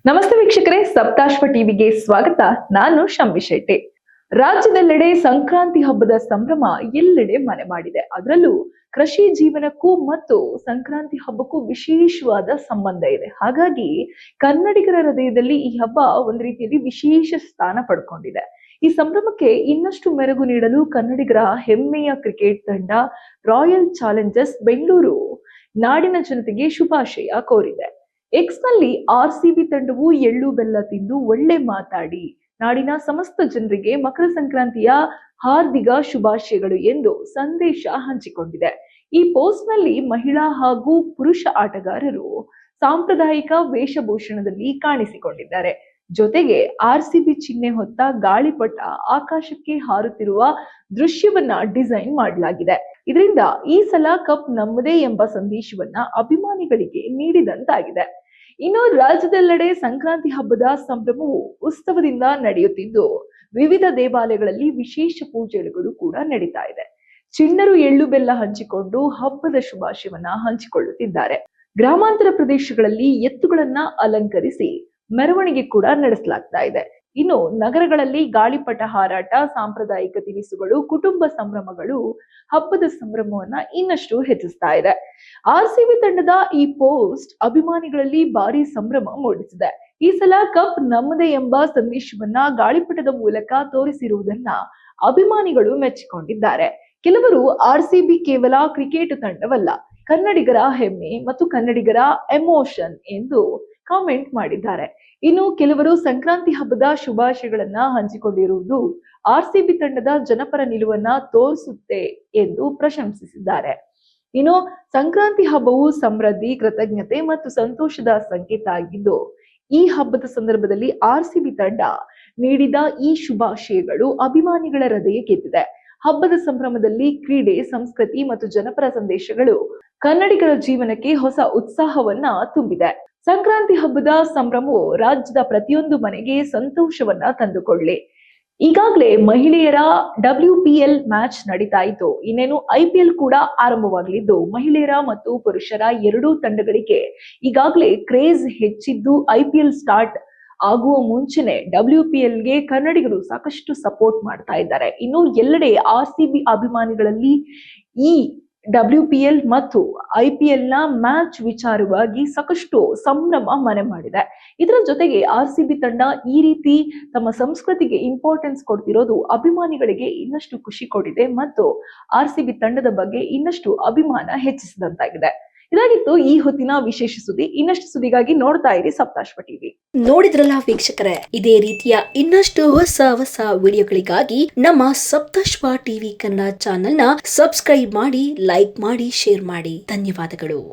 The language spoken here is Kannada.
ನಮಸ್ತೆ ವೀಕ್ಷಕರೇ, ಸಪ್ತಾಶ್ವ ಟಿವಿಗೆ ಸ್ವಾಗತ. ನಾನು ಶಂಭಿ ಶೆಟ್ಟಿ. ರಾಜ್ಯದೆಲ್ಲೆಡೆ ಸಂಕ್ರಾಂತಿ ಹಬ್ಬದ ಸಂಭ್ರಮ ಎಲ್ಲೆಡೆ ಮನೆ ಮಾಡಿದೆ. ಅದರಲ್ಲೂ ಕೃಷಿ ಜೀವನಕ್ಕೂ ಮತ್ತು ಸಂಕ್ರಾಂತಿ ಹಬ್ಬಕ್ಕೂ ವಿಶೇಷವಾದ ಸಂಬಂಧ ಇದೆ. ಹಾಗಾಗಿ ಕನ್ನಡಿಗರ ಹೃದಯದಲ್ಲಿ ಈ ಹಬ್ಬ ಒಂದು ರೀತಿಯಲ್ಲಿ ವಿಶೇಷ ಸ್ಥಾನ ಪಡ್ಕೊಂಡಿದೆ. ಈ ಸಂಭ್ರಮಕ್ಕೆ ಇನ್ನಷ್ಟು ಮೆರುಗು ನೀಡಲು ಕನ್ನಡಿಗರ ಹೆಮ್ಮೆಯ ಕ್ರಿಕೆಟ್ ತಂಡ ರಾಯಲ್ ಚಾಲೆಂಜರ್ಸ್ ಬೆಂಗಳೂರು ನಾಡಿನ ಜನತೆಗೆ ಶುಭಾಶಯ ಕೋರಿದೆ. ಎಕ್ಸ್ ನಲ್ಲಿ ಆರ್ಸಿಬಿ ತಂಡವು ಎಳ್ಳು ಬೆಲ್ಲ ತಿಂದು ಒಳ್ಳೆ ಮಾತಾಡಿ ನಾಡಿನ ಸಮಸ್ತ ಜನರಿಗೆ ಮಕರ ಸಂಕ್ರಾಂತಿಯ ಹಾರ್ದಿಕ ಶುಭಾಶಯಗಳು ಎಂದು ಸಂದೇಶ ಹಂಚಿಕೊಂಡಿದೆ. ಈ ಪೋಸ್ಟ್ ನಲ್ಲಿ ಮಹಿಳಾ ಹಾಗೂ ಪುರುಷ ಆಟಗಾರರು ಸಾಂಪ್ರದಾಯಿಕ ವೇಷಭೂಷಣದಲ್ಲಿ ಕಾಣಿಸಿಕೊಂಡಿದ್ದಾರೆ. ಜೊತೆಗೆ ಆರ್ಸಿಬಿ ಚಿಹ್ನೆ ಹೊತ್ತ ಗಾಳಿಪಟ ಆಕಾಶಕ್ಕೆ ಹಾರುತ್ತಿರುವ ದೃಶ್ಯವನ್ನ ಡಿಸೈನ್ ಮಾಡಲಾಗಿದೆ. ಇದರಿಂದ ಈ ಸಲ ಕಪ್ ನಮ್ಮದೇ ಎಂಬ ಸಂದೇಶವನ್ನ ಅಭಿಮಾನಿಗಳಿಗೆ ನೀಡಿದಂತಾಗಿದೆ. ಇನ್ನು ರಾಜ್ಯದೆಲ್ಲೆಡೆ ಸಂಕ್ರಾಂತಿ ಹಬ್ಬದ ಸಂಭ್ರಮವು ಉತ್ಸವದಿಂದ ನಡೆಯುತ್ತಿದ್ದು, ವಿವಿಧ ದೇವಾಲಯಗಳಲ್ಲಿ ವಿಶೇಷ ಪೂಜೆಗಳು ಕೂಡ ನಡೀತಾ ಇದೆ. ಚಿಣ್ಣರು ಎಳ್ಳು ಬೆಲ್ಲ ಹಂಚಿಕೊಂಡು ಹಬ್ಬದ ಶುಭಾಶಯವನ್ನ ಹಂಚಿಕೊಳ್ಳುತ್ತಿದ್ದಾರೆ. ಗ್ರಾಮಾಂತರ ಪ್ರದೇಶಗಳಲ್ಲಿ ಎತ್ತುಗಳನ್ನ ಅಲಂಕರಿಸಿ ಮೆರವಣಿಗೆ ಕೂಡ ನಡೆಸಲಾಗ್ತಾ ಇದೆ. ಇನ್ನು ನಗರಗಳಲ್ಲಿ ಗಾಳಿಪಟ ಹಾರಾಟ, ಸಾಂಪ್ರದಾಯಿಕ ತಿನಿಸುಗಳು, ಕುಟುಂಬ ಸಂಭ್ರಮಗಳು ಹಬ್ಬದ ಸಂಭ್ರಮವನ್ನ ಇನ್ನಷ್ಟು ಹೆಚ್ಚಿಸ್ತಾ ಇದೆ. ಆರ್ಸಿಬಿ ತಂಡದ ಈ ಪೋಸ್ಟ್ ಅಭಿಮಾನಿಗಳಲ್ಲಿ ಭಾರಿ ಸಂಭ್ರಮ ಮೂಡಿಸಿದೆ. ಈ ಸಲ ಕಪ್ ನಮ್ಮದೇ ಎಂಬ ಸಂದೇಶವನ್ನ ಗಾಳಿಪಟದ ಮೂಲಕ ತೋರಿಸಿರುವುದನ್ನ ಅಭಿಮಾನಿಗಳು ಮೆಚ್ಚಿಕೊಂಡಿದ್ದಾರೆ. ಕೆಲವರು ಆರ್ಸಿಬಿ ಕೇವಲ ಕ್ರಿಕೆಟ್ ತಂಡವಲ್ಲ, ಕನ್ನಡಿಗರ ಹೆಮ್ಮೆ ಮತ್ತು ಕನ್ನಡಿಗರ ಎಮೋಷನ್ ಎಂದು ಕಾಮೆಂಟ್ ಮಾಡಿದ್ದಾರೆ. ಇನ್ನು ಕೆಲವರು ಸಂಕ್ರಾಂತಿ ಹಬ್ಬದ ಶುಭಾಶಯಗಳನ್ನ ಹಂಚಿಕೊಂಡಿರುವುದು ಆರ್ಸಿಬಿ ತಂಡದ ಜನಪರ ನಿಲುವನ್ನ ತೋರಿಸುತ್ತೆ ಎಂದು ಪ್ರಶಂಸಿಸಿದ್ದಾರೆ. ಇನ್ನು ಸಂಕ್ರಾಂತಿ ಹಬ್ಬವು ಸಮೃದ್ಧಿ, ಕೃತಜ್ಞತೆ ಮತ್ತು ಸಂತೋಷದ ಸಂಕೇತ ಆಗಿದ್ದು, ಈ ಹಬ್ಬದ ಸಂದರ್ಭದಲ್ಲಿ ಆರ್ಸಿಬಿ ತಂಡ ನೀಡಿದ ಈ ಶುಭಾಶಯಗಳು ಅಭಿಮಾನಿಗಳ ಹೃದಯ ಗೆದ್ದಿದೆ. ಹಬ್ಬದ ಸಂಭ್ರಮದಲ್ಲಿ ಕ್ರೀಡೆ, ಸಂಸ್ಕೃತಿ ಮತ್ತು ಜನಪರ ಸಂದೇಶಗಳು ಕನ್ನಡಿಗರ ಜೀವನಕ್ಕೆ ಹೊಸ ಉತ್ಸಾಹವನ್ನ ತುಂಬಿದೆ. ಸಂಕ್ರಾಂತಿ ಹಬ್ಬದ ಸಂಭ್ರಮವು ರಾಜ್ಯದ ಪ್ರತಿಯೊಂದು ಮನೆಗೆ ಸಂತೋಷವನ್ನ ತಂದುಕೊಳ್ಳಿ. ಈಗಾಗಲೇ ಮಹಿಳೆಯರ WPL ಮ್ಯಾಚ್ ನಡೀತಾ ಇತ್ತು. ಇನ್ನೇನು IPL ಕೂಡ ಆರಂಭವಾಗಲಿದ್ದು, ಮಹಿಳೆಯರ ಮತ್ತು ಪುರುಷರ ಎರಡೂ ತಂಡಗಳಿಗೆ ಈಗಾಗಲೇ ಕ್ರೇಜ್ ಹೆಚ್ಚಿದ್ದು, IPL ಸ್ಟಾರ್ಟ್ ಆಗುವ ಮುಂಚೆನೆ WPLಗೆ ಕನ್ನಡಿಗರು ಸಾಕಷ್ಟು ಸಪೋರ್ಟ್ ಮಾಡ್ತಾ ಇದ್ದಾರೆ. ಇನ್ನು ಎಲ್ಲೆಡೆ RCB ಅಭಿಮಾನಿಗಳಲ್ಲಿ ಈ WPL ಮತ್ತು IPL ನ ಮ್ಯಾಚ್ ವಿಚಾರವಾಗಿ ಸಾಕಷ್ಟು ಸಂಭ್ರಮ ಮನೆ ಮಾಡಿದೆ. ಇದರ ಜೊತೆಗೆ RCB ತಂಡ ಈ ರೀತಿ ತಮ್ಮ ಸಂಸ್ಕೃತಿಗೆ ಇಂಪಾರ್ಟೆನ್ಸ್ ಕೊಡ್ತಿರೋದು ಅಭಿಮಾನಿಗಳಿಗೆ ಇನ್ನಷ್ಟು ಖುಷಿ ಕೊಟ್ಟಿದೆ ಮತ್ತು RCB ತಂಡದ ಬಗ್ಗೆ ಇನ್ನಷ್ಟು ಅಭಿಮಾನ ಹೆಚ್ಚಿಸಿದಂತಾಗಿದೆ. ಇದಾಗಿತ್ತು ಈ ಹೊತ್ತಿನ ವಿಶೇಷ ಸುದ್ದಿ. ಇನ್ನಷ್ಟು ಸುದ್ದಿಗಾಗಿ ನೋಡ್ತಾ ಇರಿ ಸಪ್ತಾಶ್ವ ಟಿವಿ. ನೋಡಿದ್ರಲ್ಲ ವೀಕ್ಷಕರೇ, ಇದೇ ರೀತಿಯ ಇನ್ನಷ್ಟು ಹೊಸ ವಿಡಿಯೋಗಳಿಗಾಗಿ ನಮ್ಮ ಸಪ್ತಾಶ್ವ ಟಿವಿ ಕನ್ನಡ ಚಾನೆಲ್ ನ ಸಬ್ಸ್ಕ್ರೈಬ್ ಮಾಡಿ, ಲೈಕ್ ಮಾಡಿ, ಶೇರ್ ಮಾಡಿ. ಧನ್ಯವಾದಗಳು.